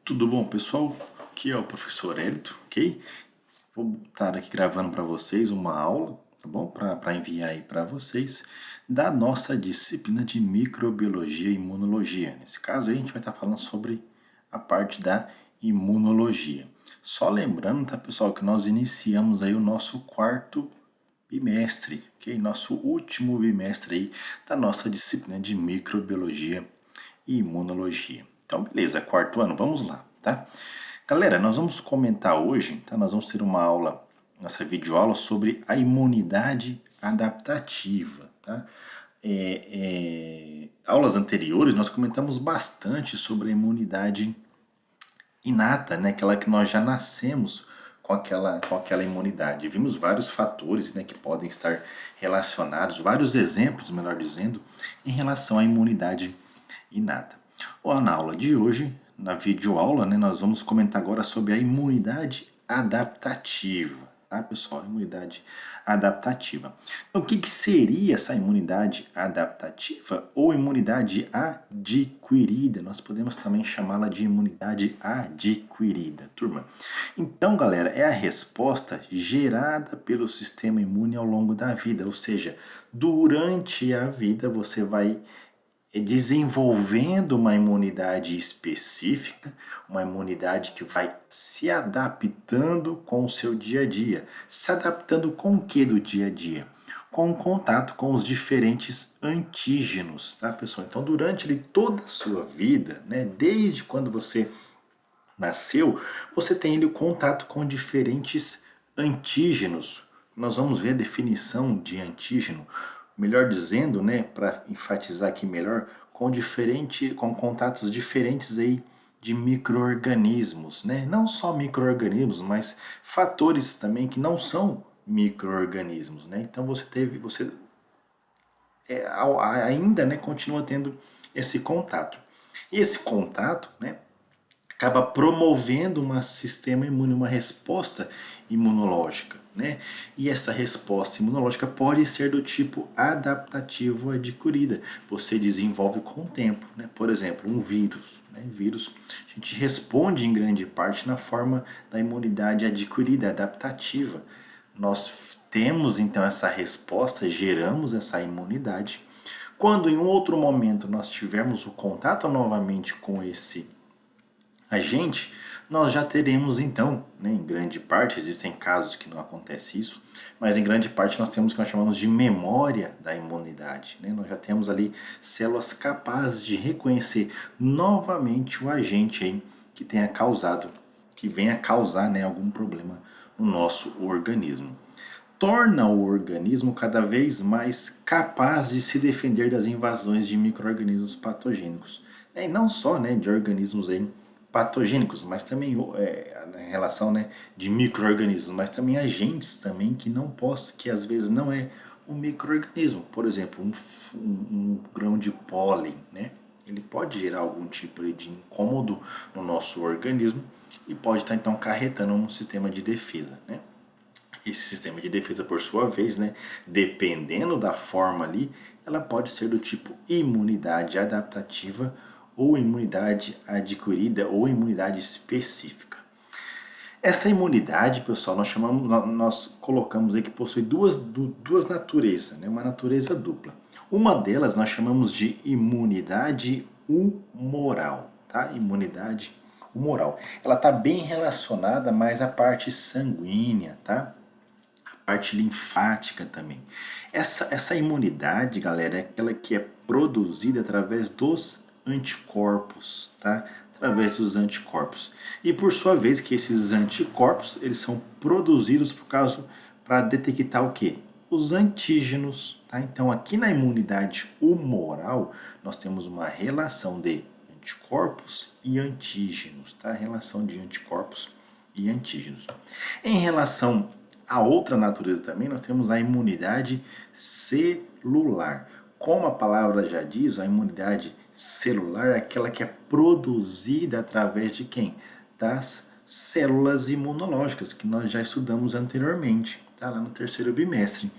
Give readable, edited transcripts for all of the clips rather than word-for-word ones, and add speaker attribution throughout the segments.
Speaker 1: Tudo bom, pessoal? Aqui é o professor Hélito, ok? Vou estar aqui gravando para vocês uma aula, tá bom? Para enviar aí para vocês da nossa disciplina de microbiologia e imunologia. Nesse caso aí, a gente vai estar falando sobre a parte da imunologia. Só lembrando, tá, pessoal, que nós iniciamos aí o nosso quarto bimestre, ok? Nosso último bimestre aí da nossa disciplina de microbiologia e imunologia. Então, beleza, quarto ano, vamos lá, tá? Galera, nós vamos comentar hoje, tá? Nós vamos ter uma aula, nossa videoaula, sobre a imunidade adaptativa, tá? Aulas anteriores nós comentamos bastante sobre a imunidade inata, né? Aquela que nós já nascemos com aquela imunidade. Vimos vários fatores, né, que podem estar relacionados, vários exemplos, melhor dizendo, em relação à imunidade inata. Ó, na aula de hoje, na videoaula, né, nós vamos comentar agora sobre a imunidade adaptativa, tá, pessoal? Imunidade adaptativa. Então, o que que seria essa imunidade adaptativa ou imunidade adquirida? Nós podemos também chamá-la de imunidade adquirida, turma. Então, galera, é a resposta gerada pelo sistema imune ao longo da vida, ou seja, durante a vida você vai desenvolvendo uma imunidade específica, uma imunidade que vai se adaptando com o seu dia a dia. Se adaptando com o que do dia a dia? Com o contato com os diferentes antígenos, tá, pessoal? Então, durante toda a sua vida, né, desde quando você nasceu, você tem o contato com diferentes antígenos. Nós vamos ver a definição de antígeno, melhor dizendo, né, para enfatizar aqui melhor, com contatos diferentes aí de micro-organismos, né? Não só micro-organismos, mas fatores também que não são micro-organismos, né? Então você ainda, né, continua tendo esse contato. E esse contato, né, acaba promovendo um sistema imune, uma resposta imunológica, né? E essa resposta imunológica pode ser do tipo adaptativo adquirida. Você desenvolve com o tempo, né? Por exemplo, um vírus, né? Vírus, a gente responde em grande parte na forma da imunidade adquirida, adaptativa. Nós temos então essa resposta, geramos essa imunidade. Quando em um outro momento nós tivermos o contato novamente com esse agente, nós já teremos então, né, em grande parte, existem casos que não acontece isso, mas em grande parte nós temos o que nós chamamos de memória da imunidade. Né? Nós já temos ali células capazes de reconhecer novamente o agente aí que tenha causado, que venha causar, né, algum problema no nosso organismo. Torna o organismo cada vez mais capaz de se defender das invasões de micro-organismos patogênicos. E não só, né, de organismos aí patogênicos, mas também em relação, né, de micro-organismos, mas também agentes também que não possam, que às vezes não é um micro-organismo. Por exemplo, um grão de pólen, né? Ele pode gerar algum tipo de incômodo no nosso organismo e pode estar então acarretando um sistema de defesa, né? Esse sistema de defesa, por sua vez, né, dependendo da forma ali, ela pode ser do tipo imunidade adaptativa ou imunidade adquirida ou imunidade específica. Essa imunidade, pessoal, nós colocamos aí que possui duas naturezas, né, uma natureza dupla. Uma delas nós chamamos de imunidade humoral, tá? Imunidade humoral. Ela está bem relacionada mais à parte sanguínea, tá? Parte linfática também. Essa imunidade, galera, é aquela que é produzida através dos anticorpos, tá? Através dos anticorpos. E por sua vez que esses anticorpos, eles são produzidos por causa para detectar o quê? Os antígenos, tá? Então aqui na imunidade humoral, nós temos uma relação de anticorpos e antígenos, tá? Relação de anticorpos e antígenos. Em relação a outra natureza também, nós temos a imunidade celular. Como a palavra já diz, a imunidade celular é aquela que é produzida através de quem? Das células imunológicas, que nós já estudamos anteriormente, tá? Lá no terceiro bimestre.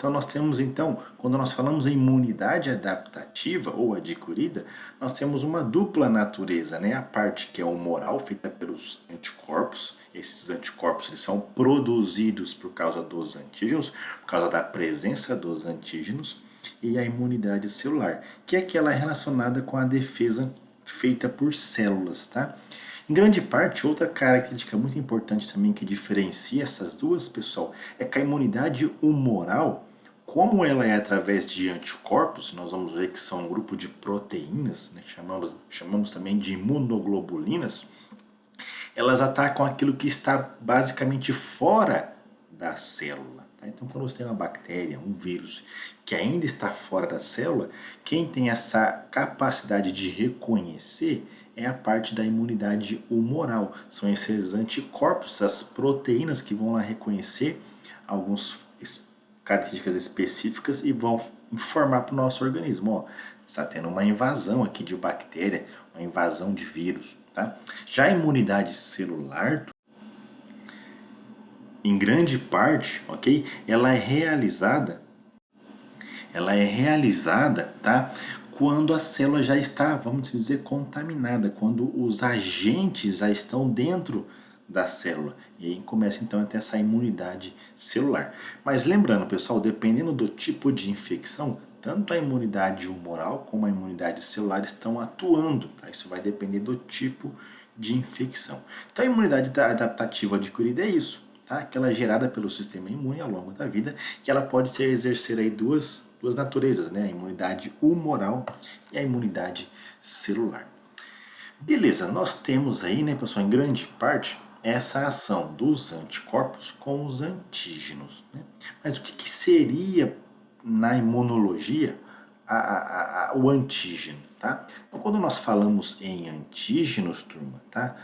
Speaker 1: Então nós temos então, quando nós falamos em imunidade adaptativa ou adquirida, nós temos uma dupla natureza, né? A parte que é humoral, feita pelos anticorpos. Esses anticorpos eles são produzidos por causa dos antígenos, por causa da presença dos antígenos, e a imunidade celular, que é aquela relacionada com a defesa feita por células, tá? Em grande parte, outra característica muito importante também que diferencia essas duas, pessoal, é que a imunidade humoral, como ela é através de anticorpos, nós vamos ver que são um grupo de proteínas, né, chamamos também de imunoglobulinas, elas atacam aquilo que está basicamente fora da célula. Tá? Então, quando você tem uma bactéria, um vírus que ainda está fora da célula, quem tem essa capacidade de reconhecer é a parte da imunidade humoral. São esses anticorpos, as proteínas que vão lá reconhecer algumas características específicas e vão informar para o nosso organismo, ó, está tendo uma invasão aqui de bactéria, uma invasão de vírus, tá? Já a imunidade celular, em grande parte, ok? Ela é realizada, tá? Quando a célula já está, vamos dizer, contaminada, quando os agentes já estão dentro da célula. E aí começa então a ter essa imunidade celular. Mas lembrando, pessoal, dependendo do tipo de infecção, tanto a imunidade humoral como a imunidade celular estão atuando, tá? Isso vai depender do tipo de infecção. Então a imunidade adaptativa adquirida é isso, tá? Aquela é gerada pelo sistema imune ao longo da vida, que ela pode ser exercer aí duas naturezas, né? A imunidade humoral e a imunidade celular. Beleza, nós temos aí, né, pessoal, em grande parte, essa ação dos anticorpos com os antígenos, né? Mas o que seria na imunologia o antígeno, tá? Então, quando nós falamos em antígenos, turma, tá?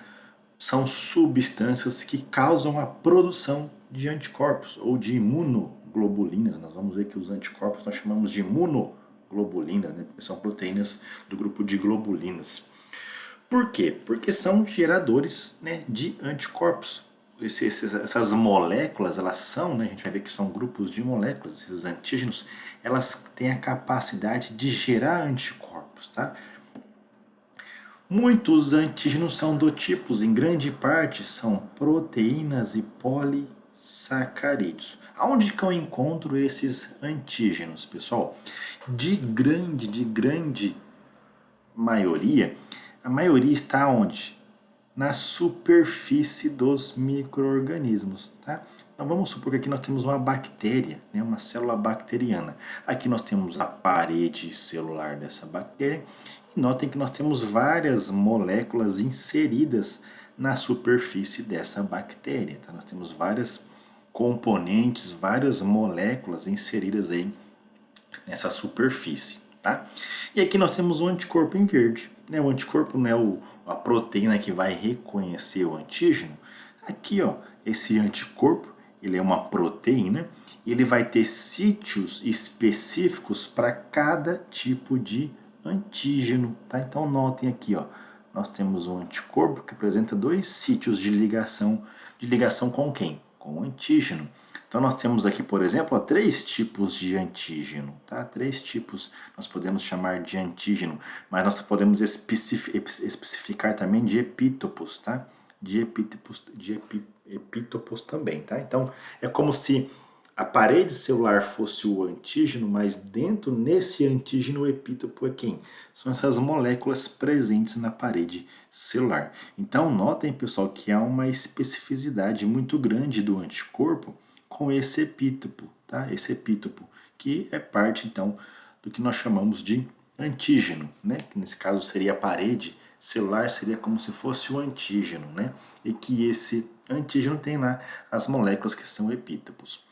Speaker 1: São substâncias que causam a produção de anticorpos ou de imunoglobulinas. Nós vamos ver que os anticorpos nós chamamos de imunoglobulinas, né? Porque são proteínas do grupo de globulinas. Por quê? Porque são geradores, né, de anticorpos. Essas moléculas, elas são, né, a gente vai ver que são grupos de moléculas, esses antígenos, elas têm a capacidade de gerar anticorpos, tá? Muitos antígenos são do tipo, em grande parte, são proteínas e polissacarídeos. Aonde que eu encontro esses antígenos, pessoal? De grande maioria, a maioria está onde? Na superfície dos micro-organismos, tá? Então vamos supor que aqui nós temos uma bactéria, né, uma célula bacteriana. Aqui nós temos a parede celular dessa bactéria e notem que nós temos várias moléculas inseridas na superfície dessa bactéria, tá? Nós temos várias componentes, várias moléculas inseridas aí nessa superfície, tá? E aqui nós temos o anticorpo em verde, né? O anticorpo não é a proteína que vai reconhecer o antígeno. Aqui, ó, esse anticorpo, ele é uma proteína e ele vai ter sítios específicos para cada tipo de antígeno, tá? Então notem aqui, ó, nós temos um anticorpo que apresenta dois sítios de ligação com quem? Com o antígeno. Então nós temos aqui, por exemplo, ó, 3 tipos de antígeno, tá? 3 tipos nós podemos chamar de antígeno, mas nós podemos especificar também de epítopos, tá? Epítopos também, tá? Então é como se a parede celular fosse o antígeno, mas dentro nesse antígeno o epítopo é quem? São essas moléculas presentes na parede celular. Então notem, pessoal, que há uma especificidade muito grande do anticorpo com esse epítopo, tá? Esse epítopo, que é parte, então, do que nós chamamos de antígeno, né? Que nesse caso seria a parede celular, seria como se fosse o antígeno, né? E que esse antígeno tem lá as moléculas que são epítopos.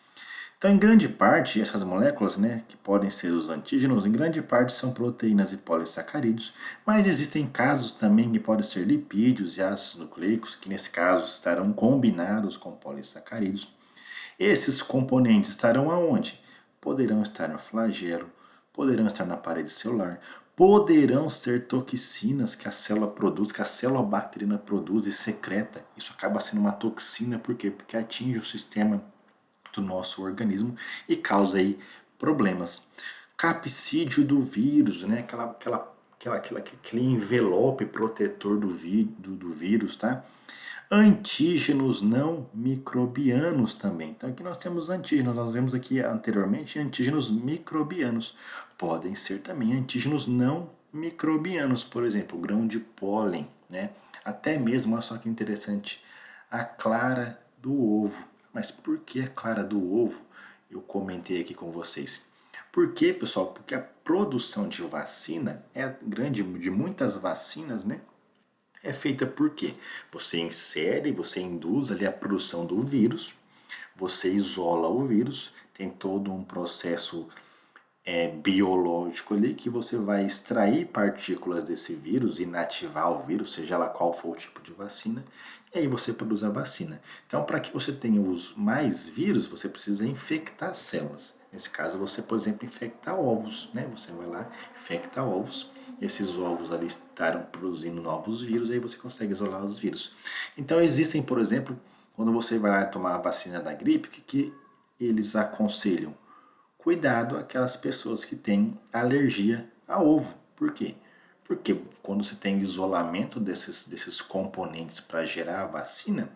Speaker 1: Então, em grande parte, essas moléculas, né, que podem ser os antígenos, em grande parte são proteínas e polissacarídeos, mas existem casos também que podem ser lipídios e ácidos nucleicos, que nesse caso estarão combinados com polissacarídeos. Esses componentes estarão aonde? Poderão estar no flagelo, poderão estar na parede celular, poderão ser toxinas que a célula produz, que a célula bacteriana produz e secreta. Isso acaba sendo uma toxina, por quê? Porque atinge o sistema do nosso organismo e causa aí problemas. Capsídeo do vírus, né? Aquele envelope protetor do vírus, tá? Antígenos não microbianos também. Então aqui nós temos antígenos, nós vimos aqui anteriormente antígenos microbianos. Podem ser também antígenos não microbianos, por exemplo, grão de pólen, né? Até mesmo, olha só que interessante, a clara do ovo. Mas por que a clara do ovo? Eu comentei aqui com vocês. Por quê, pessoal? Porque a produção de vacina é grande, de muitas vacinas, né? É feita por quê? Você insere, você induz ali a produção do vírus, você isola o vírus, tem todo um processo biológico ali que você vai extrair partículas desse vírus, inativar o vírus, seja lá qual for o tipo de vacina, e aí você produz a vacina. Então, para que você tenha os mais vírus, você precisa infectar células. Nesse caso, você, por exemplo, infectar ovos, né? Você vai lá, infecta ovos, esses ovos ali estarão produzindo novos vírus, aí você consegue isolar os vírus. Então, existem, por exemplo, quando você vai lá tomar a vacina da gripe, o que eles aconselham? Cuidado aquelas pessoas que têm alergia a ovo. Por quê? Porque quando você tem isolamento desses componentes para gerar a vacina,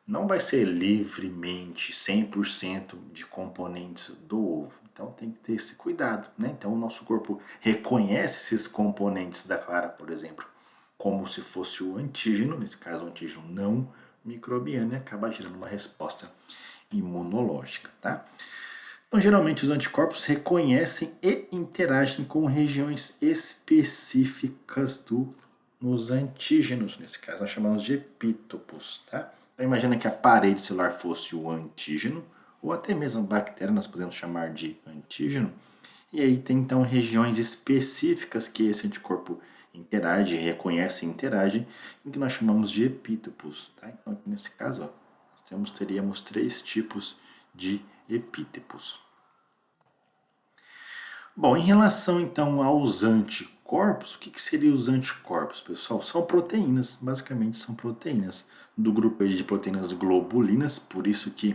Speaker 1: não vai ser livremente 100% de componentes do ovo. Então tem que ter esse cuidado, né? Então o nosso corpo reconhece esses componentes da clara, por exemplo, como se fosse o antígeno, nesse caso o antígeno não microbiano, e acaba gerando uma resposta imunológica, tá? Então, geralmente, os anticorpos reconhecem e interagem com regiões específicas nos antígenos. Nesse caso, nós chamamos de epítopos, tá? Então, imagina que a parede celular fosse o antígeno, ou até mesmo a bactéria, nós podemos chamar de antígeno. E aí tem, então, regiões específicas que esse anticorpo interage, reconhece e interage, em que nós chamamos de epítopos, tá? Então, aqui nesse caso, ó, teríamos 3 tipos de epítopos. Bom, em relação então aos anticorpos, o que seriam os anticorpos, pessoal? São proteínas, basicamente são proteínas do grupo de proteínas globulinas, por isso que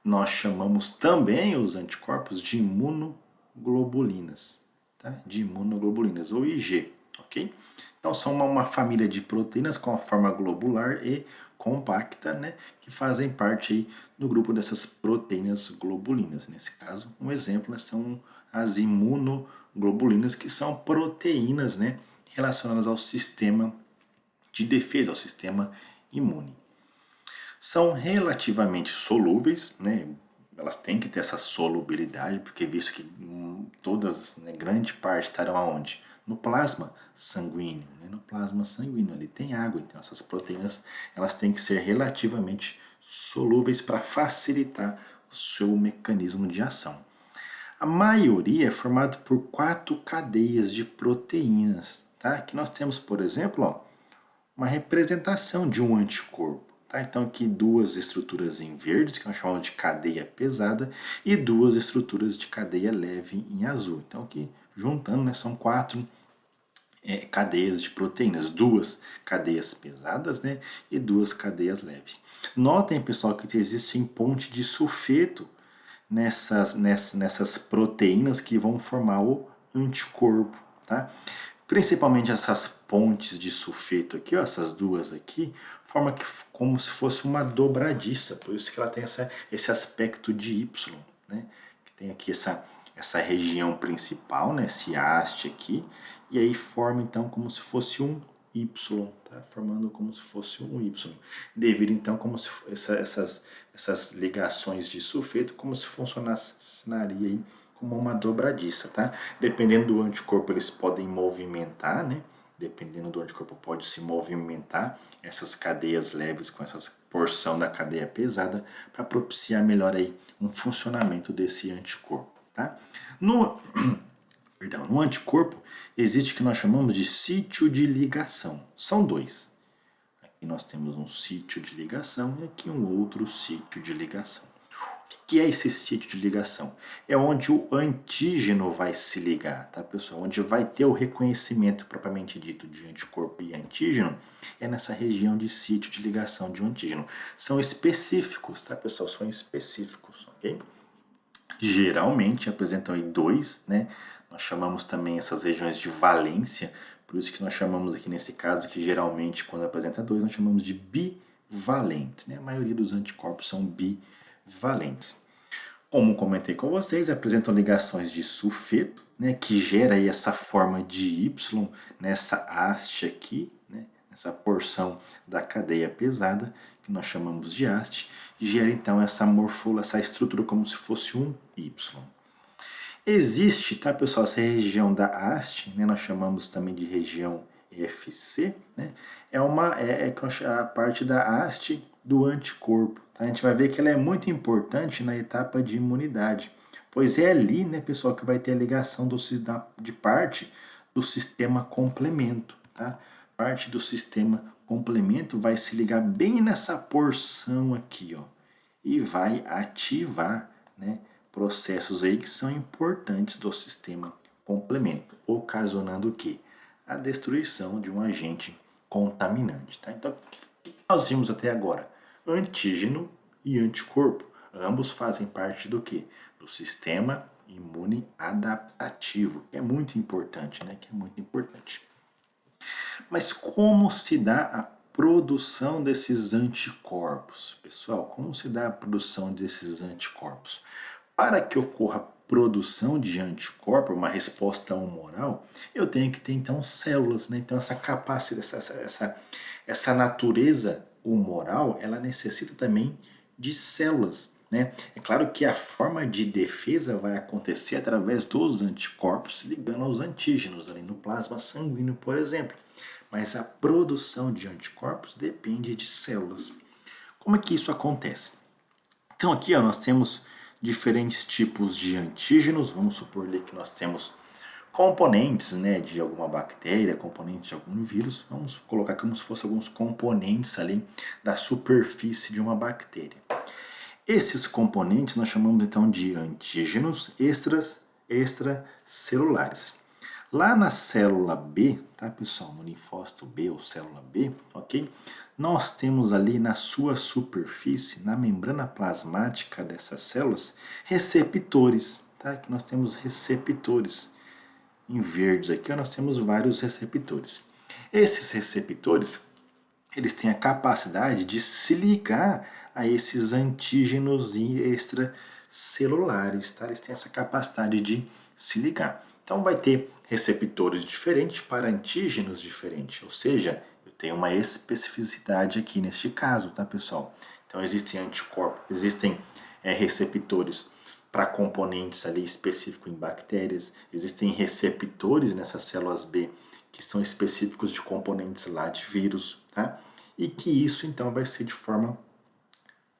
Speaker 1: nós chamamos também os anticorpos de imunoglobulinas, tá? De imunoglobulinas, ou IG, ok? Então são uma família de proteínas com a forma globular e compacta, né, que fazem parte aí do grupo dessas proteínas globulinas. Nesse caso, um exemplo são as imunoglobulinas, que são proteínas, né, relacionadas ao sistema de defesa, ao sistema imune. São relativamente solúveis, né, elas têm que ter essa solubilidade, porque visto que todas, né, grande parte estarão aonde? No plasma sanguíneo, né? No plasma sanguíneo ali tem água, então essas proteínas elas têm que ser relativamente solúveis para facilitar o seu mecanismo de ação. A maioria é formada por 4 cadeias de proteínas, tá? Que nós temos, por exemplo, ó, uma representação de um anticorpo. Tá? Então, aqui 2 estruturas em verde, que nós chamamos de cadeia pesada, e 2 estruturas de cadeia leve em azul. Então, aqui, juntando, né, são 4 cadeias de proteínas, 2 cadeias pesadas, né, e 2 cadeias leves. Notem, pessoal, que existe ponte de sulfeto nessas proteínas que vão formar o anticorpo, tá? Principalmente essas pontes de sulfeto aqui, ó, essas duas aqui, forma como se fosse uma dobradiça, por isso que ela tem esse aspecto de Y, né? Que tem aqui essa região principal, né? Esse haste aqui, e aí forma então como se fosse um Y, tá? Formando como se fosse um Y. Devido então como se essas ligações de sulfeto, como se funcionaria aí como uma dobradiça, tá? Dependendo do anticorpo, eles podem movimentar, né? Dependendo do anticorpo, pode se movimentar essas cadeias leves com essa porção da cadeia pesada para propiciar melhor aí um funcionamento desse anticorpo, tá? No anticorpo, existe o que nós chamamos de sítio de ligação. São 2. Aqui nós temos um sítio de ligação e aqui um outro sítio de ligação. O que é esse sítio de ligação? É onde o antígeno vai se ligar, tá, pessoal? Onde vai ter o reconhecimento propriamente dito de anticorpo e antígeno, é nessa região de sítio de ligação de um antígeno. São específicos, tá, pessoal? São específicos, ok? Geralmente apresentam aí dois, né? Nós chamamos também essas regiões de valência, por isso que nós chamamos aqui nesse caso, que geralmente quando apresenta dois, nós chamamos de bivalentes, né? A maioria dos anticorpos são bivalentes. Como comentei com vocês, apresentam ligações de sulfeto, né, que gera aí essa forma de Y nessa haste aqui, né, essa porção da cadeia pesada, que nós chamamos de haste, e gera então essa essa estrutura como se fosse um Y. Existe, tá, pessoal, essa região da haste, né, nós chamamos também de região FC, né, é a parte da haste do anticorpo. Tá? A gente vai ver que ela é muito importante na etapa de imunidade, pois é ali, né, pessoal, que vai ter a ligação de parte do sistema complemento. Tá? Parte do sistema complemento vai se ligar bem nessa porção aqui, ó, e vai ativar, né, processos aí que são importantes do sistema complemento, ocasionando o quê? A destruição de um agente contaminante. Tá? Então, o que nós vimos até agora? Antígeno e anticorpo, ambos fazem parte do quê? Do sistema imune adaptativo, que é muito importante, né? Que é muito importante. Mas como se dá a produção desses anticorpos? Pessoal, como se dá a produção desses anticorpos? Para que ocorra a produção de anticorpo, uma resposta humoral, eu tenho que ter então células, né? Então essa capacidade, essa natureza humoral, ela necessita também de células, né? É claro que a forma de defesa vai acontecer através dos anticorpos se ligando aos antígenos ali no plasma sanguíneo, por exemplo. Mas a produção de anticorpos depende de células. Como é que isso acontece? Então aqui ó, nós temos diferentes tipos de antígenos. Vamos supor ali que nós temos componentes, né, de alguma bactéria, componentes de algum vírus. Vamos colocar como se fossem alguns componentes ali da superfície de uma bactéria. Esses componentes nós chamamos então de antígenos extracelulares. Lá na célula B, tá, pessoal? No linfócito B ou célula B, ok? Nós temos ali na sua superfície, na membrana plasmática dessas células, receptores, tá? Que nós temos receptores. Em verdes aqui, nós temos vários receptores. Esses receptores, eles têm a capacidade de se ligar a esses antígenos extracelulares, tá? Eles têm essa capacidade de se ligar. Então vai ter receptores diferentes para antígenos diferentes, ou seja, eu tenho uma especificidade aqui neste caso, tá, pessoal? Então existem anticorpos, existem receptores para componentes ali específicos em bactérias, existem receptores nessas células B que são específicos de componentes lá de vírus, tá? E que isso então vai ser de forma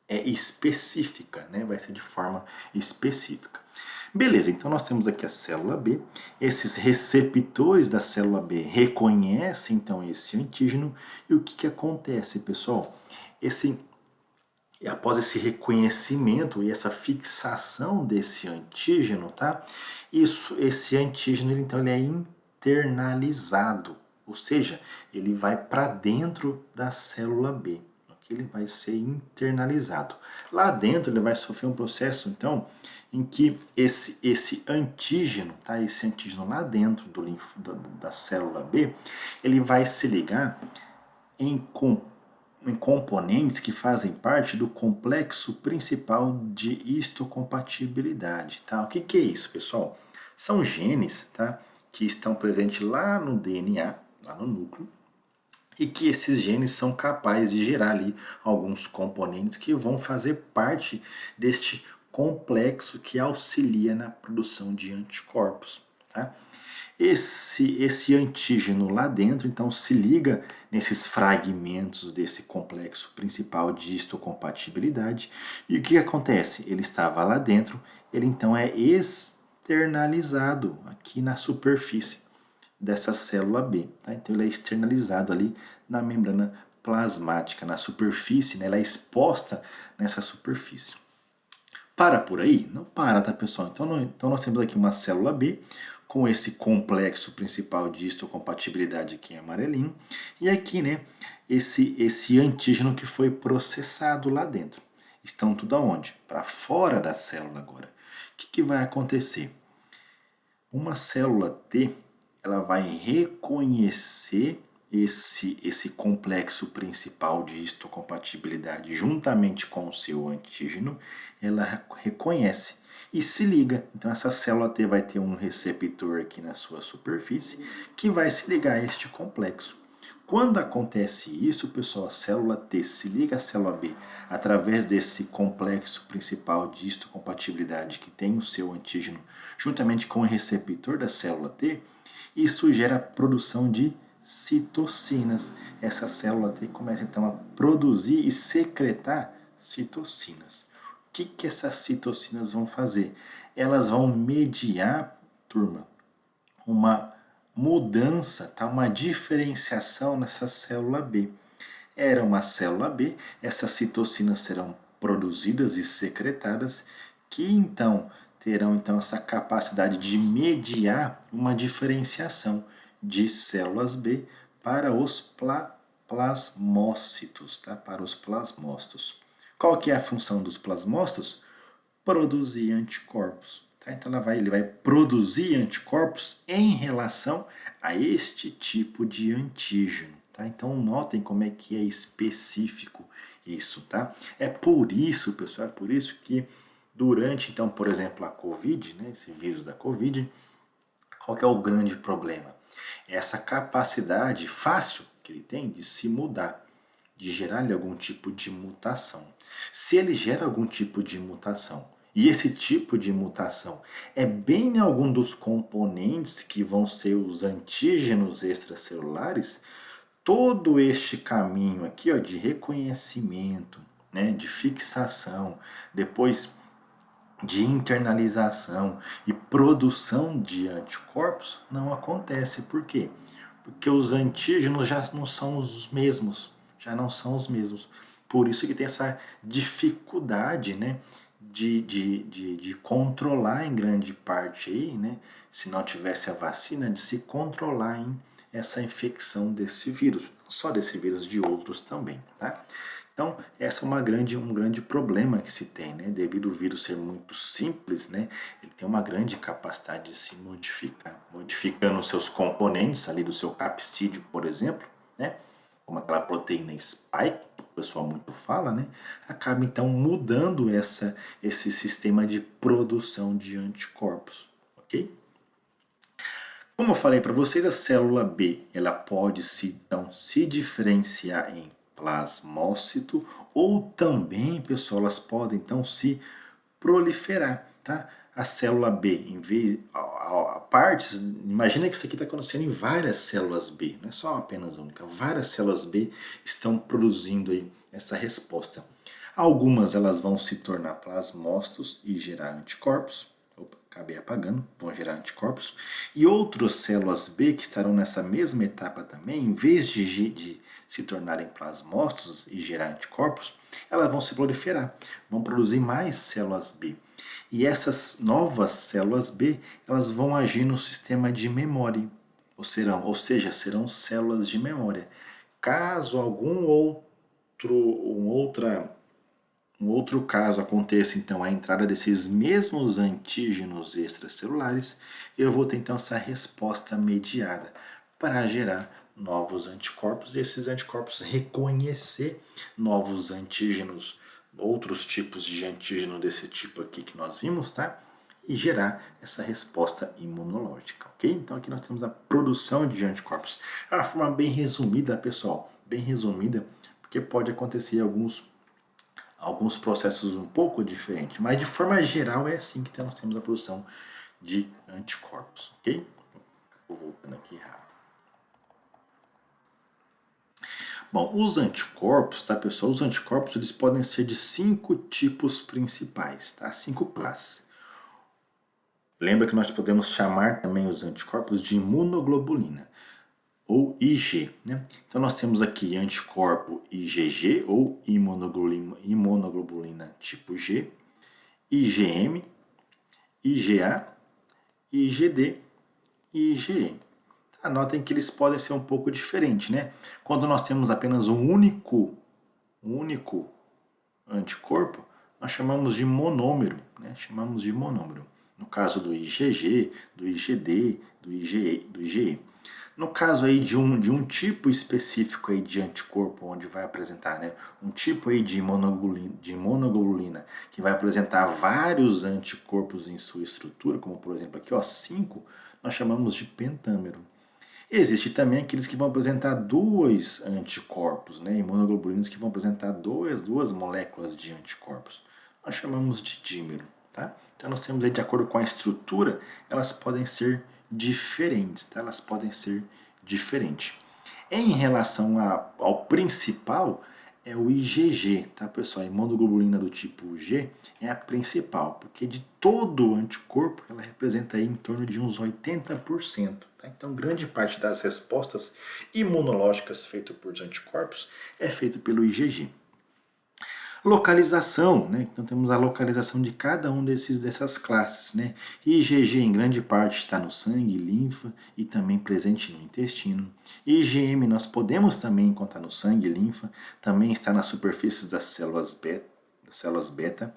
Speaker 1: específica, né? Vai ser de forma específica. Beleza, então nós temos aqui a célula B. Esses receptores da célula B reconhecem então esse antígeno. E o que acontece, pessoal? Após esse reconhecimento e essa fixação desse antígeno, tá? Esse antígeno, então, ele é internalizado, ou seja, ele vai para dentro da célula B. Okay? Ele vai ser internalizado. Lá dentro, ele vai sofrer um processo, então, em que esse antígeno, tá? Esse antígeno lá dentro da célula B, ele vai se ligar em componentes que fazem parte do complexo principal de histocompatibilidade. Tá? O que é isso, pessoal? São genes, tá, que estão presentes lá no DNA, lá no núcleo, e que esses genes são capazes de gerar ali alguns componentes que vão fazer parte deste complexo que auxilia na produção de anticorpos. Tá? Esse antígeno lá dentro, então, se liga nesses fragmentos desse complexo principal de histocompatibilidade. E o que acontece? Ele estava lá dentro, ele então é externalizado aqui na superfície dessa célula B. Tá? Então, ele é externalizado ali na membrana plasmática, na superfície, né? Ela é exposta nessa superfície. Para por aí? Não para, tá, pessoal? Então nós temos aqui uma célula B com esse complexo principal de histocompatibilidade aqui em amarelinho. E aqui, né, esse antígeno que foi processado lá dentro. Estão tudo aonde? Para fora da célula agora. O que vai acontecer? Uma célula T, ela vai reconhecer esse complexo principal de histocompatibilidade juntamente com o seu antígeno, ela reconhece e se liga. Então essa célula T vai ter um receptor aqui na sua superfície que vai se ligar a este complexo. Quando acontece isso, pessoal, a célula T se liga à célula B através desse complexo principal de histocompatibilidade que tem o seu antígeno juntamente com o receptor da célula T, isso gera a produção de citocinas. Essa célula T começa então a produzir e secretar citocinas. O que essas citocinas vão fazer? Elas vão mediar, turma, uma mudança, tá? Uma diferenciação nessa célula B. Era uma célula B, essas citocinas serão produzidas e secretadas, que então terão então essa capacidade de mediar uma diferenciação de células B para os plasmócitos, tá? Para os plasmócitos. Qual que é a função dos plasmócitos? Produzir anticorpos. Tá? Então ele vai produzir anticorpos em relação a este tipo de antígeno. Tá? Então notem como é que é específico isso. Tá? É por isso, pessoal, é por isso que durante, então, por exemplo, a Covid, né, esse vírus da Covid, qual que é o grande problema? Essa capacidade fácil que ele tem de se mudar, de gerar algum tipo de mutação. Se ele gera algum tipo de mutação, e esse tipo de mutação é bem em algum dos componentes que vão ser os antígenos extracelulares, todo este caminho aqui ó, de reconhecimento, né, de fixação, depois de internalização e produção de anticorpos não acontece. Por quê? Porque os antígenos já não são os mesmos, já não são os mesmos. Por isso que tem essa dificuldade, né, de controlar em grande parte aí, né, se não tivesse a vacina, de se controlar em essa infecção desse vírus, não só desse vírus, de outros também, tá? Então, essa é um grande problema que se tem, né? Devido ao vírus ser muito simples, né? Ele tem uma grande capacidade de se modificar, modificando os seus componentes ali do seu capsídeo, por exemplo, né? Como aquela proteína spike, que o pessoal muito fala, né? Acaba então mudando esse sistema de produção de anticorpos, ok? Como eu falei para vocês, a célula B ela pode então se diferenciar em plasmócito ou também, pessoal, elas podem então se proliferar, tá? A célula B, em vez a partes, imagina que isso aqui está acontecendo em várias células B, não é só apenas única, várias células B estão produzindo aí essa resposta. Algumas elas vão se tornar plasmócitos e gerar anticorpos. Opa, acabei apagando, vão gerar anticorpos. E outras células B que estarão nessa mesma etapa também, em vez de se tornarem plasmócitos e gerar anticorpos, elas vão se proliferar, vão produzir mais células B. E essas novas células B, elas vão agir no sistema de memória, ou seja, serão células de memória. Caso um outro caso aconteça, então, a entrada desses mesmos antígenos extracelulares, eu vou ter, então, essa resposta mediada para gerar novos anticorpos e esses anticorpos reconhecer novos antígenos, outros tipos de antígeno desse tipo aqui que nós vimos, tá? E gerar essa resposta imunológica, ok? Então aqui nós temos a produção de anticorpos. É uma forma bem resumida, pessoal, bem resumida, porque pode acontecer alguns processos um pouco diferentes, mas de forma geral é assim que nós temos a produção de anticorpos, ok? Vou voltando aqui rápido. Bom, os anticorpos, tá, pessoal? Os anticorpos eles podem ser de 5 tipos principais, tá? 5 classes. Lembra que nós podemos chamar também os anticorpos de imunoglobulina ou IG, né? Então nós temos aqui anticorpo IgG ou imunoglobulina tipo G IgM, IgA, IgD e IgE. Anotem que eles podem ser um pouco diferentes, né? Quando nós temos apenas um único anticorpo, nós chamamos de monômero, né? Chamamos de monômero. No caso do IgG, do IgD, do IgE. No caso aí de um tipo específico aí de anticorpo, onde vai apresentar, né, um tipo aí de monoglobulina, que vai apresentar vários anticorpos em sua estrutura, como por exemplo aqui, ó, 5, nós chamamos de pentâmero. Existe também aqueles que vão apresentar dois anticorpos, né, imunoglobulinas que vão apresentar duas moléculas de anticorpos. Nós chamamos de dímero, tá? Então nós temos aí, de acordo com a estrutura, elas podem ser diferentes, tá? Elas podem ser diferentes. Em relação ao principal, é o IgG, tá, pessoal? A imunoglobulina do tipo G é a principal, porque de todo o anticorpo, ela representa aí em torno de uns 80%. Tá? Então, grande parte das respostas imunológicas feitas por anticorpos é feito pelo IgG. Localização, né? Então temos a localização de cada um dessas classes, né? IgG em grande parte está no sangue, linfa e também presente no intestino. IgM nós podemos também encontrar no sangue, linfa, também está nas superfícies das células beta.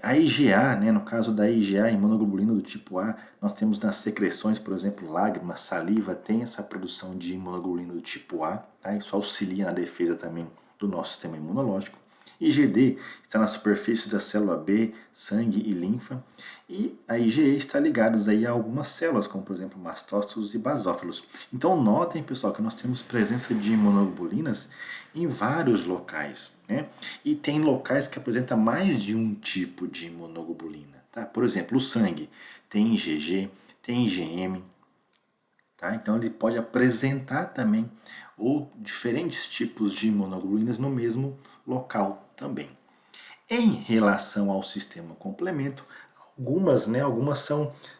Speaker 1: A IgA, né, no caso da IgA, imunoglobulina do tipo A, nós temos nas secreções, por exemplo, lágrimas, saliva, tem essa produção de imunoglobulina do tipo A, tá? Isso auxilia na defesa também do nosso sistema imunológico. IgD está na superfície da célula B, sangue e linfa, e a IgE está ligada aí a algumas células, como por exemplo mastócitos e basófilos. Então notem, pessoal, que nós temos presença de imunoglobulinas em vários locais, né? E tem locais que apresentam mais de um tipo de imunoglobulina, tá? Por exemplo, o sangue tem IgG, tem IgM, tá? Então ele pode apresentar também ou diferentes tipos de imunoglobulinas no mesmo local também. Em relação ao sistema complemento, algumas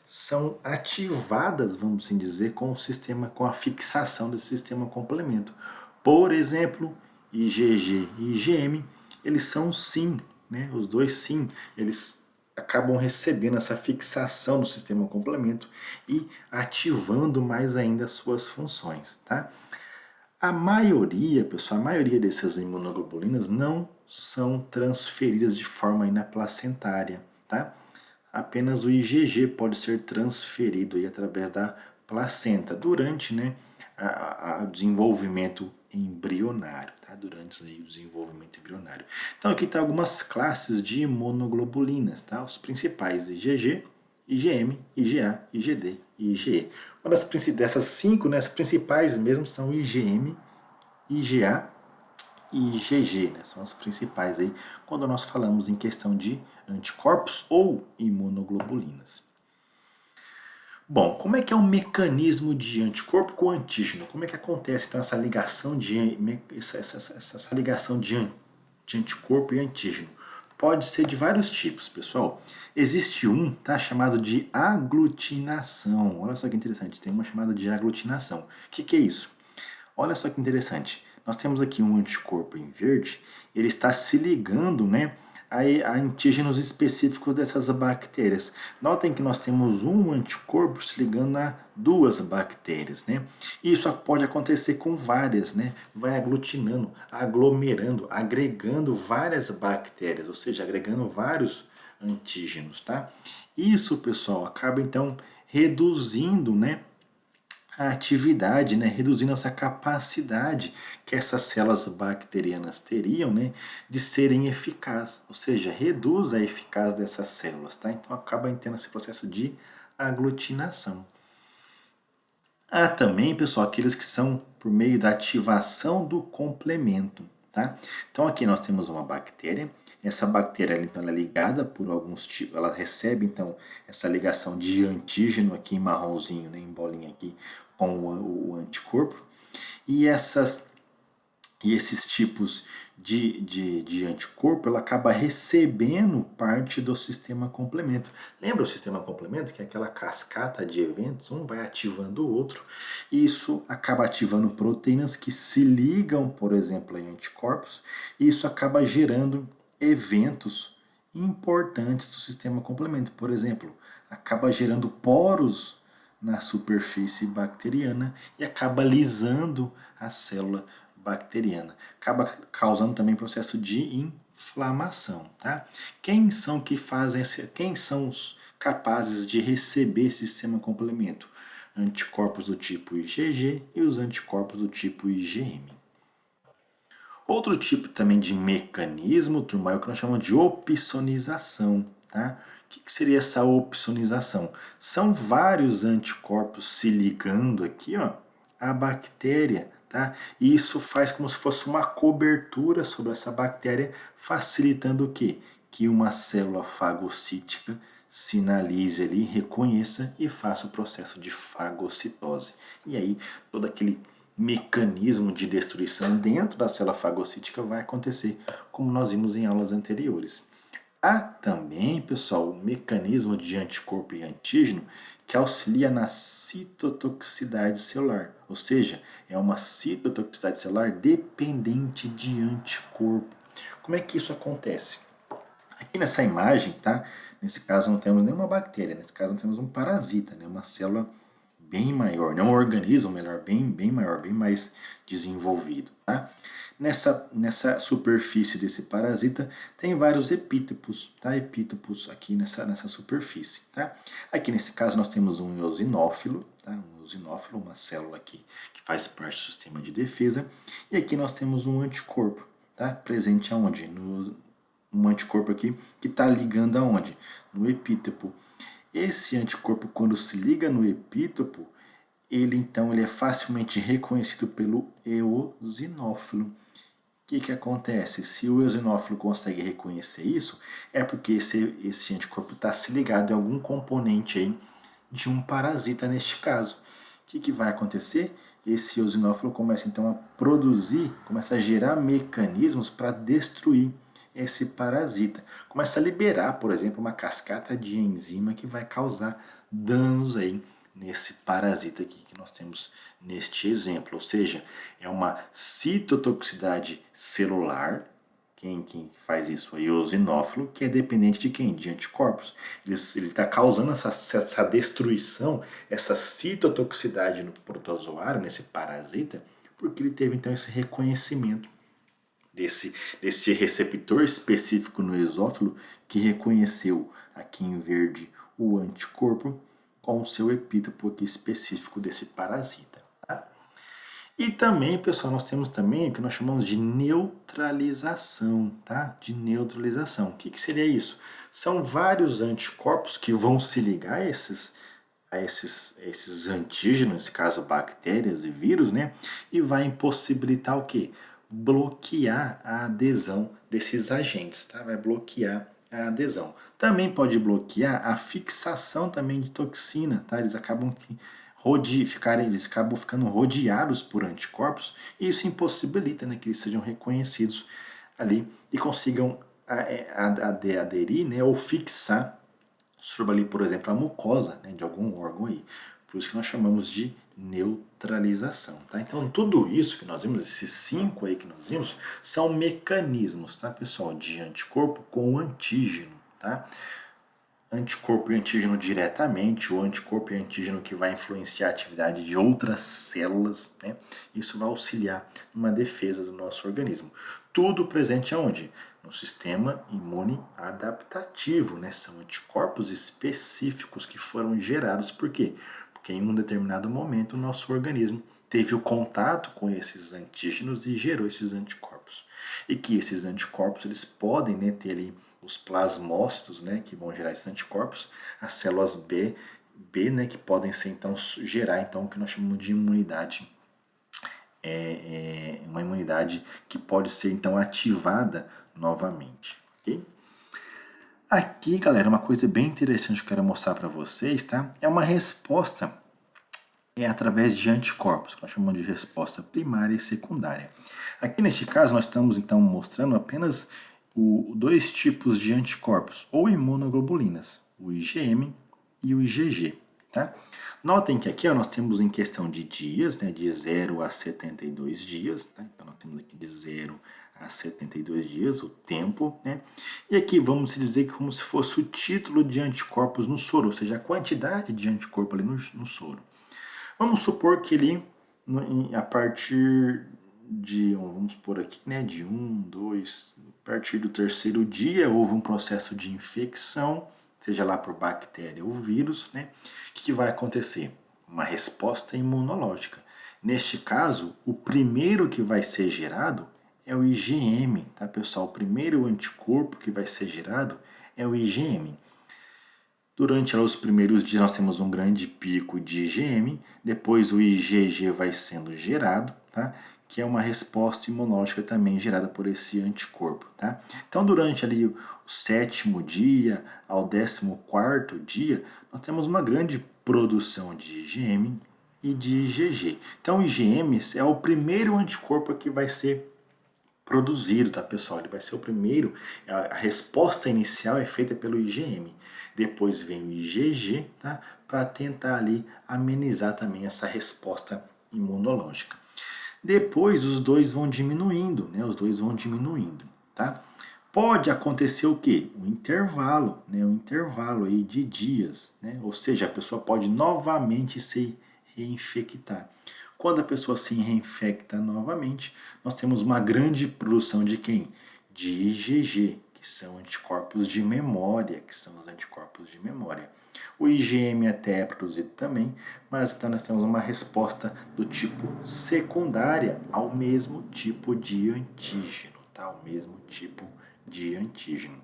Speaker 1: são ativadas, vamos assim dizer, com o sistema, com a fixação desse sistema complemento. Por exemplo, IgG e IgM, eles são sim, né? Os dois sim, eles acabam recebendo essa fixação do sistema complemento e ativando mais ainda as suas funções, tá? A maioria, pessoal, a maioria dessas imunoglobulinas não são transferidas de forma inaplacentária, tá? Apenas o IgG pode ser transferido aí através da placenta durante, né, o desenvolvimento embrionário, tá? Durante aí o desenvolvimento embrionário. Então aqui está algumas classes de imunoglobulinas, tá? Os principais: IgG, IgM, IgA, IgD e IgE. Uma dessas 5, né, as principais mesmo são IgM, IgA e IgG, né, são as principais aí quando nós falamos em questão de anticorpos ou imunoglobulinas. Bom, como é que é o mecanismo de anticorpo com antígeno? Como é que acontece então essa ligação essa ligação de anticorpo e antígeno? Pode ser de vários tipos, pessoal. Existe um, tá, chamado de aglutinação. Olha só que interessante, tem uma chamada de aglutinação. O que é isso? Olha só que interessante. Nós temos aqui um anticorpo em verde, ele está se ligando, né, a antígenos específicos dessas bactérias. Notem que nós temos um anticorpo se ligando a duas bactérias, né? E isso pode acontecer com várias, né? Vai aglutinando, aglomerando, agregando várias bactérias, ou seja, agregando vários antígenos, tá? Isso, pessoal, acaba então reduzindo, né, a atividade, né, reduzindo essa capacidade que essas células bacterianas teriam, né, de serem eficazes, ou seja, reduz a eficácia dessas células, tá? Então acaba tendo esse processo de aglutinação. Há também, pessoal, aqueles que são por meio da ativação do complemento, tá? Então aqui nós temos uma bactéria, essa bactéria então, ela é ligada por alguns tipos, ela recebe então essa ligação de antígeno aqui em marronzinho, né, em bolinha aqui, com o anticorpo, e esses tipos de anticorpo, ela acaba recebendo parte do sistema complemento. Lembra o sistema complemento? Que é aquela cascata de eventos, um vai ativando o outro, e isso acaba ativando proteínas que se ligam, por exemplo, em anticorpos, e isso acaba gerando eventos importantes do sistema complemento. Por exemplo, acaba gerando poros na superfície bacteriana e acaba lisando a célula bacteriana. Acaba causando também processo de inflamação, tá? Quem são que fazem, quem são os capazes de receber esse sistema complemento? Anticorpos do tipo IgG e os anticorpos do tipo IgM. Outro tipo também de mecanismo, turma, é o que nós chamamos de opsonização, tá? O que seria essa opsonização? São vários anticorpos se ligando aqui, ó, à bactéria, tá? E isso faz como se fosse uma cobertura sobre essa bactéria, facilitando o quê? Que uma célula fagocítica sinalize ali, reconheça e faça o processo de fagocitose. E aí, todo aquele mecanismo de destruição dentro da célula fagocítica vai acontecer, como nós vimos em aulas anteriores. Há também, pessoal, o mecanismo de anticorpo e antígeno que auxilia na citotoxicidade celular, ou seja, é uma citotoxicidade celular dependente de anticorpo. Como é que isso acontece? Aqui nessa imagem, tá? Nesse caso não temos nenhuma bactéria, nesse caso não temos um parasita, né? Uma célula bem maior, né? Um organismo melhor, bem maior, bem mais desenvolvido, tá? Nessa superfície desse parasita tem vários epítopos, tá? Epítopos aqui nessa superfície, tá? Aqui nesse caso nós temos um eosinófilo, tá? Um eosinófilo, uma célula aqui que faz parte do sistema de defesa, e aqui nós temos um anticorpo, tá? Presente aonde? Um anticorpo aqui que está ligando aonde? No epítopo. Esse anticorpo, quando se liga no epítopo, ele é facilmente reconhecido pelo eosinófilo. O que acontece? Se o eosinófilo consegue reconhecer isso, é porque esse anticorpo está se ligado em algum componente aí de um parasita neste caso. O que vai acontecer? Esse eosinófilo começa então a produzir, começa a gerar mecanismos para destruir esse parasita. Começa a liberar, por exemplo, uma cascata de enzima que vai causar danos aí nesse parasita aqui que nós temos neste exemplo. Ou seja, é uma citotoxicidade celular. Quem faz isso aí? O eosinófilo, que é dependente de quem? De anticorpos. Ele está causando essa destruição, essa citotoxicidade no protozoário, nesse parasita, porque ele teve então esse reconhecimento desse receptor específico no esófilo que reconheceu aqui em verde o anticorpo com o seu epítopo aqui específico desse parasita. Tá? E também, pessoal, nós temos também o que nós chamamos de neutralização, tá? De neutralização. O que seria isso? São vários anticorpos que vão se ligar a esses antígenos, nesse caso bactérias e vírus, né? E vai impossibilitar o quê? Bloquear a adesão desses agentes, tá? Vai bloquear a adesão. Também pode bloquear a fixação também de toxina, tá? Eles acabam ficando rodeados por anticorpos e isso impossibilita, né, que eles sejam reconhecidos ali e consigam aderir, né, ou fixar sobre ali, por exemplo, a mucosa, né, de algum órgão aí. Por isso que nós chamamos de neutralização, tá? Então, tudo isso que nós vimos, esses 5 aí que nós vimos, são mecanismos, tá, pessoal, de anticorpo com antígeno, tá? Anticorpo e antígeno diretamente, ou anticorpo e antígeno que vai influenciar a atividade de outras células, né? Isso vai auxiliar numa defesa do nosso organismo. Tudo presente aonde? No sistema imune adaptativo, né? São anticorpos específicos que foram gerados, por quê? Porque em um determinado momento o nosso organismo teve o contato com esses antígenos e gerou esses anticorpos. E que esses anticorpos eles podem, né, ter ali os plasmócitos, né, que vão gerar esses anticorpos, as células B, né, que podem ser então gerar então o que nós chamamos de imunidade, uma imunidade que pode ser então ativada novamente, ok? Aqui, galera, uma coisa bem interessante que eu quero mostrar para vocês, tá? É uma resposta através de anticorpos, que nós chamamos de resposta primária e secundária. Aqui neste caso, nós estamos então mostrando apenas dois tipos de anticorpos, ou imunoglobulinas, o IgM e o IgG. tá? Notem que aqui ó, nós temos em questão de dias, né, de 0 a 72 dias, tá? Então nós temos aqui de 0 a 72 dias, o tempo, né? E aqui vamos dizer que como se fosse o título de anticorpos no soro, ou seja, a quantidade de anticorpo ali no soro. Vamos supor que ele, a partir de, vamos supor aqui, né, de 1, 2, a partir do terceiro dia houve um processo de infecção, seja lá por bactéria ou vírus, né? O que vai acontecer? Uma resposta imunológica. Neste caso, o primeiro que vai ser gerado é o IgM, tá, pessoal? O primeiro anticorpo que vai ser gerado é o IgM. Durante os primeiros dias nós temos um grande pico de IgM, depois o IgG vai sendo gerado, tá? Que é uma resposta imunológica também gerada por esse anticorpo, tá? Então durante ali o sétimo dia ao 14º dia, nós temos uma grande produção de IgM e de IgG. Então o IgM é o primeiro anticorpo que vai ser produzido, tá, pessoal? Ele vai ser o primeiro, a resposta inicial é feita pelo IgM. Depois vem o IgG, tá? Para tentar ali amenizar também essa resposta imunológica. Depois os dois vão diminuindo, né? Os dois vão diminuindo, tá? Pode acontecer o quê? Um intervalo, né? Um intervalo aí de dias, né? Ou seja, a pessoa pode novamente se reinfectar. Quando a pessoa se reinfecta novamente, nós temos uma grande produção de quem? De IgG, que são anticorpos de memória, que são os anticorpos de memória. O IgM até é produzido também, mas então nós temos uma resposta do tipo secundária ao mesmo tipo de antígeno, tá? Ao mesmo tipo de antígeno.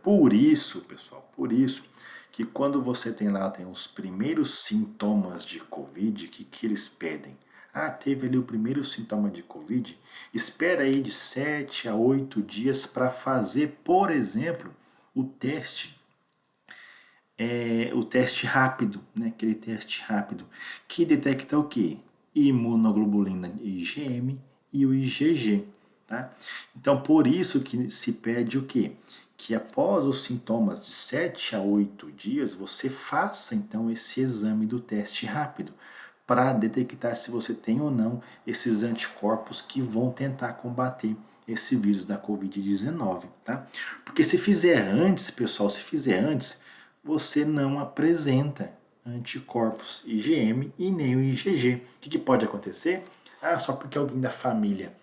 Speaker 1: Por isso, pessoal, por isso que quando você tem lá, tem os primeiros sintomas de Covid, o que eles pedem? Ah, teve ali o primeiro sintoma de Covid, espera aí de 7 a 8 dias para fazer, por exemplo, o teste. O teste rápido, né? Aquele teste rápido, que detecta o quê? Imunoglobulina IgM e o IgG, tá? Então, por isso que se pede o quê? Que após os sintomas de 7 a 8 dias, você faça então esse exame do teste rápido, para detectar se você tem ou não esses anticorpos que vão tentar combater esse vírus da Covid-19, tá? Porque se fizer antes, pessoal, se fizer antes, você não apresenta anticorpos IgM e nem o IgG. O que pode acontecer? Ah, só porque alguém da família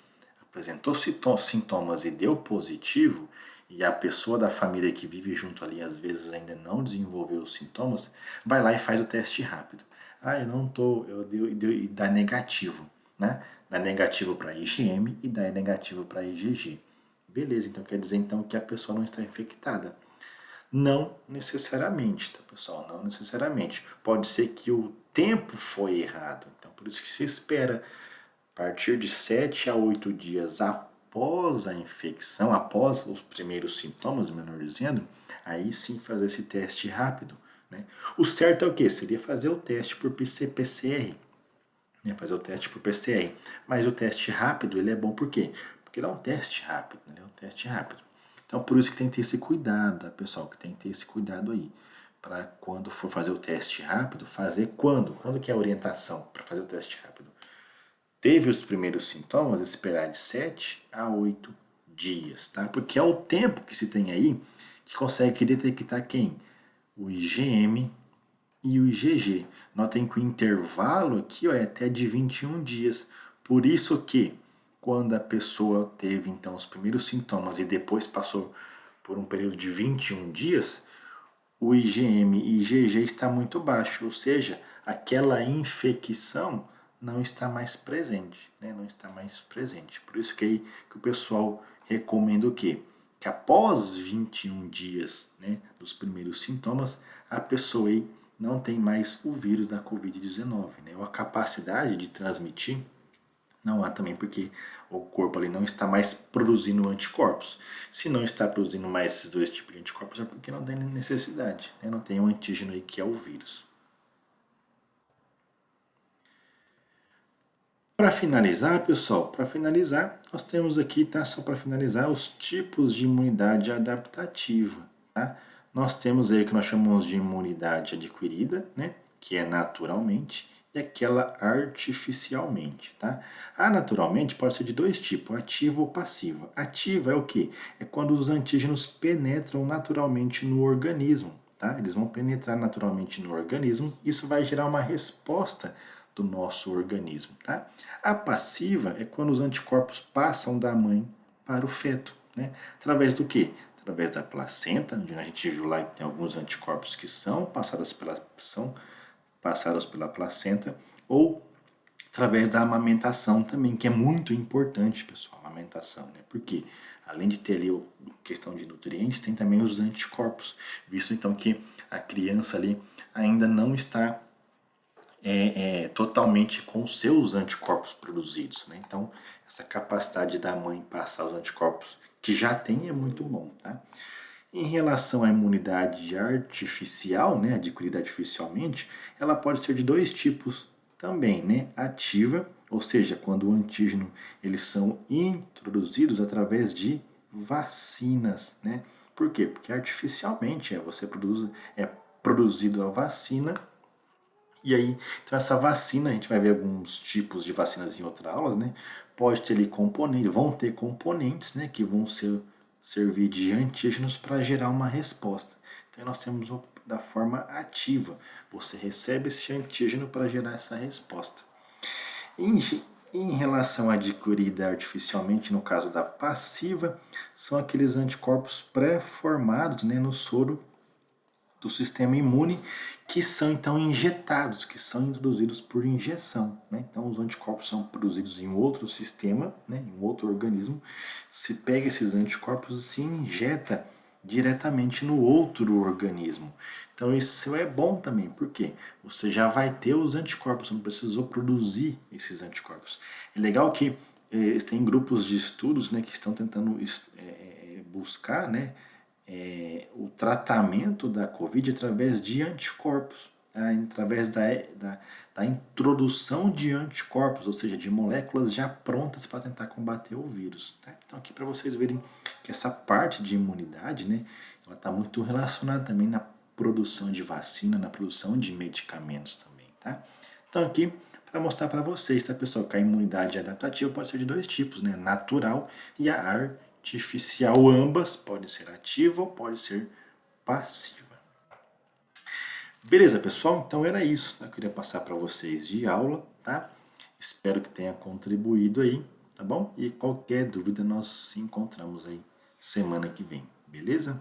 Speaker 1: apresentou sintomas e deu positivo, e a pessoa da família que vive junto ali às vezes ainda não desenvolveu os sintomas, vai lá e faz o teste rápido. Ah, eu não tô, e dá negativo, né? Dá negativo para IgM e dá negativo para IgG. Beleza, então quer dizer então que a pessoa não está infectada. Não necessariamente, tá, pessoal? Não necessariamente. Pode ser que o tempo foi errado. Então, por isso que se espera a partir de 7 a 8 dias após a infecção, após os primeiros sintomas, melhor dizendo, aí sim fazer esse teste rápido, né? O certo é o quê? Seria fazer o teste por PCR, né? Fazer o teste por PCR. Mas o teste rápido, ele é bom por quê? Porque ele é um teste rápido, né? É um teste rápido. Então, por isso que tem que ter esse cuidado, tá, pessoal? Que tem que ter esse cuidado aí. Para quando for fazer o teste rápido, fazer quando? Quando que é a orientação para fazer o teste rápido? Teve os primeiros sintomas, esperar de 7 a 8 dias, tá? Porque é o tempo que se tem aí que consegue detectar quem? O IgM e o IgG. Notem que o intervalo aqui ó, é até de 21 dias. Por isso que quando a pessoa teve então os primeiros sintomas e depois passou por um período de 21 dias, o IgM e IgG está muito baixo, ou seja, aquela infecção não está mais presente, né? Não está mais presente. Por isso que o pessoal recomenda o quê? Que após 21 dias, né, dos primeiros sintomas, a pessoa aí não tem mais o vírus da Covid-19, né? Ou a capacidade de transmitir não há também, porque o corpo ali não está mais produzindo anticorpos. Se não está produzindo mais esses dois tipos de anticorpos, é porque não tem necessidade, né? Não tem um antígeno aí que é o vírus. Para finalizar, pessoal, para finalizar, nós temos aqui, tá? Só para finalizar, os tipos de imunidade adaptativa, tá? Nós temos aí o que nós chamamos de imunidade adquirida, né? que é naturalmente, e aquela artificialmente, tá? A naturalmente pode ser de dois tipos, ativa ou passiva. Ativa é o quê? É quando os antígenos penetram naturalmente no organismo, tá? Eles vão penetrar naturalmente no organismo, isso vai gerar uma resposta do nosso organismo, tá? A passiva é quando os anticorpos passam da mãe para o feto, né? Através do quê? Através da placenta, onde a gente viu lá que tem alguns anticorpos que são passados pela placenta, ou através da amamentação também, que é muito importante, pessoal, a amamentação, né? Porque além de ter ali a questão de nutrientes, tem também os anticorpos, visto então que a criança ali ainda não está totalmente com os seus anticorpos produzidos, né? Então, essa capacidade da mãe passar os anticorpos que já tem é muito bom, tá? Em relação à imunidade artificial, né, adquirida artificialmente, ela pode ser de dois tipos também, né? Ativa, ou seja, quando o antígeno eles são introduzidos através de vacinas, né? Por quê? Porque artificialmente é produzido a vacina e aí, então essa vacina, a gente vai ver alguns tipos de vacinas em outras aulas, né? Pode ter ali componentes, vão ter componentes, né, que vão servir de antígenos para gerar uma resposta. Então nós temos da forma ativa. Você recebe esse antígeno para gerar essa resposta. Em, em relação à adquirida artificialmente, no caso da passiva, são aqueles anticorpos pré-formados, né, no soro do sistema imune que são então injetados, que são introduzidos por injeção, né? Então os anticorpos são produzidos em outro sistema, né, em outro organismo, se pega esses anticorpos e se injeta diretamente no outro organismo. Então isso é bom também, porque você já vai ter os anticorpos, não precisou produzir esses anticorpos. É legal que tem grupos de estudos, né, que estão tentando buscar, né, o tratamento da Covid através de anticorpos, tá? Através da introdução de anticorpos, ou seja, de moléculas já prontas para tentar combater o vírus. Tá? Então, aqui para vocês verem que essa parte de imunidade, né, ela está muito relacionada também na produção de vacina, na produção de medicamentos também. Tá? Então, aqui para mostrar para vocês, tá, pessoal, que a imunidade adaptativa pode ser de dois tipos, né? Natural e a artificial. Ambas podem ser ativa ou pode ser passiva. Beleza, pessoal? Então era isso, tá? Eu queria passar para vocês de aula, tá? Espero que tenha contribuído aí, tá bom? E qualquer dúvida nós se encontramos aí semana que vem, beleza?